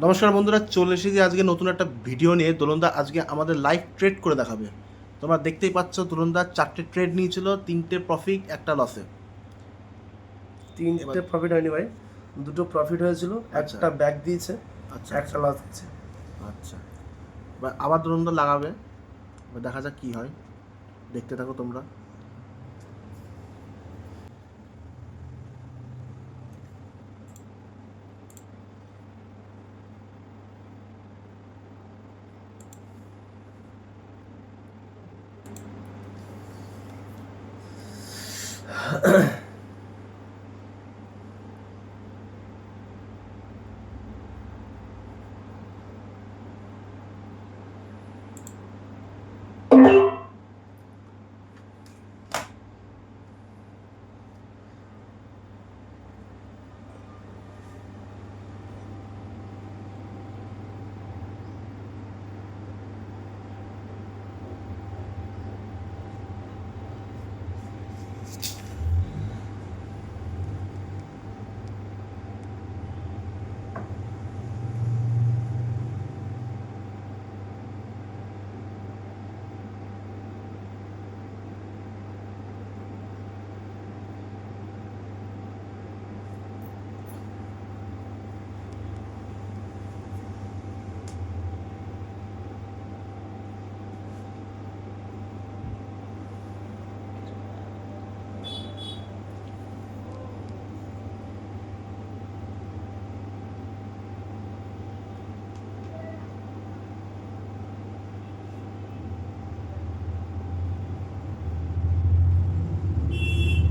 নমস্কার বন্ধুরা, চলে এসেছি আজকে নতুন একটা ভিডিও নিয়ে। দোলনদা আজকে আমাদের লাইভ ট্রেড করে দেখাবে। তোমরা দেখতেই পাচ্ছ, দোলনদা 4টে ট্রেড নিয়েছিল, 3টে প্রফিট, একটা লসে। এবার 3টে প্রফিট হয়নি ভাই, 2টো প্রফিট হয়েছিল, আচ্ছা একটা ব্যাক দিয়েছে, আচ্ছা একটা আচ্ছা লস আছে। আচ্ছা এবার আবার দোলনদা লাগাবে। এবার দেখা যাক কী হয়, দেখতে থাকো তোমরা।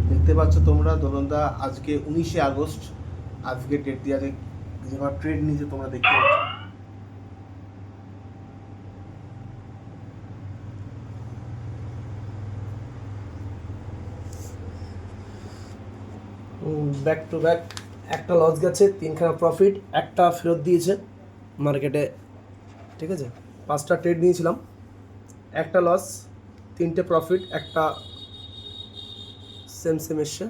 দেখতে পাচ্ছ তোমরা, দোলনদা আজকে 19শে আগস্ট, আজকে ডেট দিয়ে আজকে ট্রেড নিয়েছে, তোমরা দেখতে পাচ্ছ। ব্যাক টু ব্যাক একটা লস গেছে, 3খানা প্রফিট, একটা ফেরত দিয়েছে মার্কেটে। ঠিক আছে, 5টা ট্রেড নিয়েছিলাম, একটা লস, 3টে প্রফিট, একটা সেম এসছে।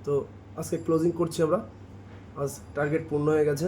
তো আজকে ক্লোজিং করছি আমরা, আজ টার্গেট পূর্ণ হয়ে গেছে।